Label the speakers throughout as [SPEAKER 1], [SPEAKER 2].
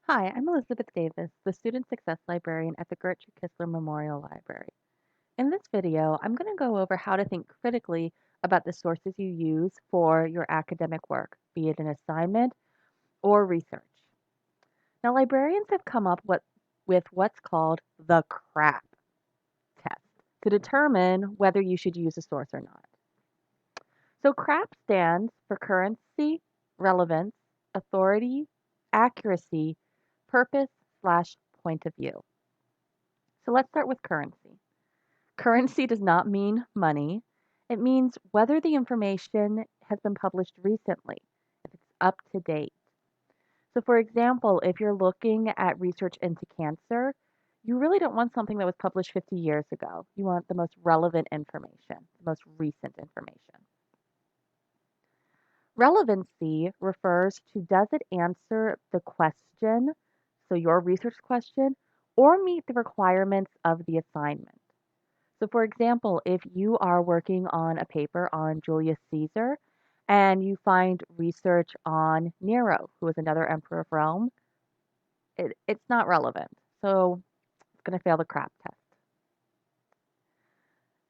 [SPEAKER 1] Hi, I'm Elizabeth Davis, the Student Success Librarian at the Gertrude Kistler Memorial Library. In this video, I'm going to go over how to think critically about the sources you use for your academic work, be it an assignment or research. Now, librarians have come up with what's called the CRAAP test to determine whether you should use a source or not. So CRAAP stands for currency, relevance, authority, accuracy, purpose slash point of view. So let's start with currency. Currency does not mean money. It means whether the information has been published recently, if it's up to date. So, for example, if you're looking at research into cancer, you really don't want something that was published 50 years ago. You want the most relevant information, the most recent information. Relevancy refers to does it answer the question, so your research question, or meet the requirements of the assignment. So, for example, if you are working on a paper on Julius Caesar and you find research on Nero, who was another emperor of Rome, it's not relevant. So, it's going to fail the CRAAP test.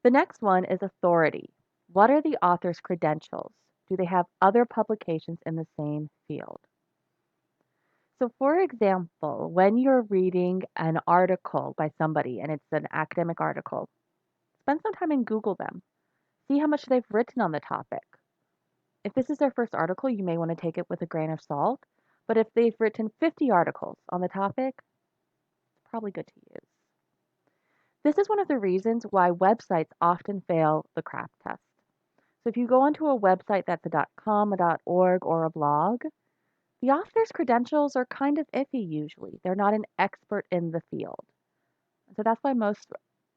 [SPEAKER 1] The next one is authority. What are the author's credentials? Do they have other publications in the same field? So, for example, when you're reading an article by somebody and it's an academic article, spend some time and Google them. See how much they've written on the topic. If this is their first article, you may want to take it with a grain of salt. But if they've written 50 articles on the topic, it's probably good to use. This is one of the reasons why websites often fail the CRAAP test. So if you go onto a website that's a .com, a .org, or a blog, the author's credentials are kind of iffy usually. They're not an expert in the field. So that's why most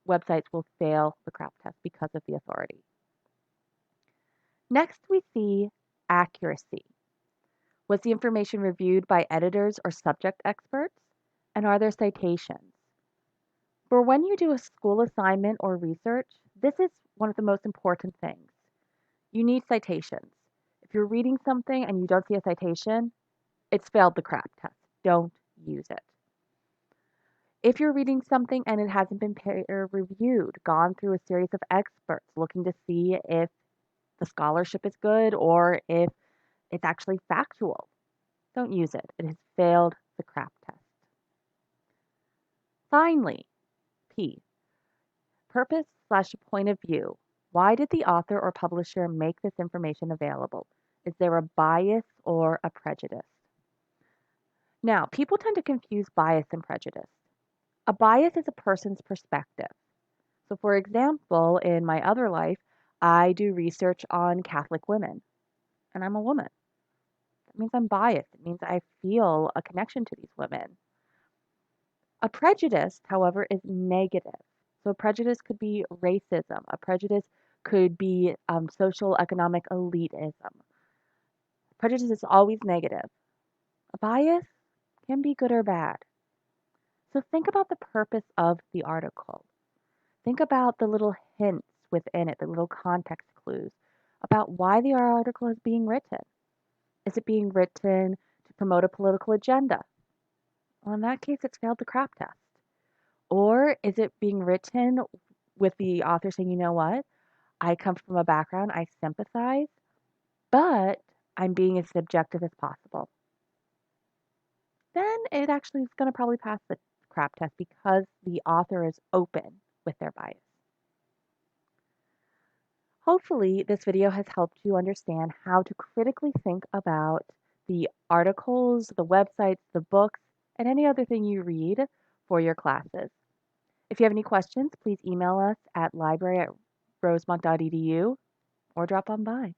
[SPEAKER 1] websites will fail the CRAAP test because of the authority. Next, we see accuracy. Was the information reviewed by editors or subject experts? And are there citations? For when you do a school assignment or research, this is one of the most important things. You need citations. If you're reading something and you don't see a citation, it's failed the CRAAP test. Don't use it. If you're reading something and it hasn't been peer reviewed, gone through a series of experts looking to see if the scholarship is good or if it's actually factual, don't use it. It has failed the CRAAP test. Finally, P, purpose slash point of view. Why did the author or publisher make this information available? Is there a bias or a prejudice? Now, people tend to confuse bias and prejudice. A bias is a person's perspective. So, for example, in my other life, I do research on Catholic women, and I'm a woman. That means I'm biased. It means I feel a connection to these women. A prejudice, however, is negative. So a prejudice could be racism. A prejudice could be social economic elitism. Prejudice is always negative. A bias can be good or bad. So think about the purpose of the article. Think about the little hints within it, the little context clues about why the article is being written. Is it being written to promote a political agenda? Well, in that case, it's failed the CRAAP test. Or is it being written with the author saying, you know what, I come from a background, I sympathize, but I'm being as subjective as possible? Then it actually is going to probably pass the CRAAP test because the author is open with their bias. Hopefully, this video has helped you understand how to critically think about the articles, the websites, the books, and any other thing you read for your classes. If you have any questions, please email us at library@rosemont.edu or drop on by.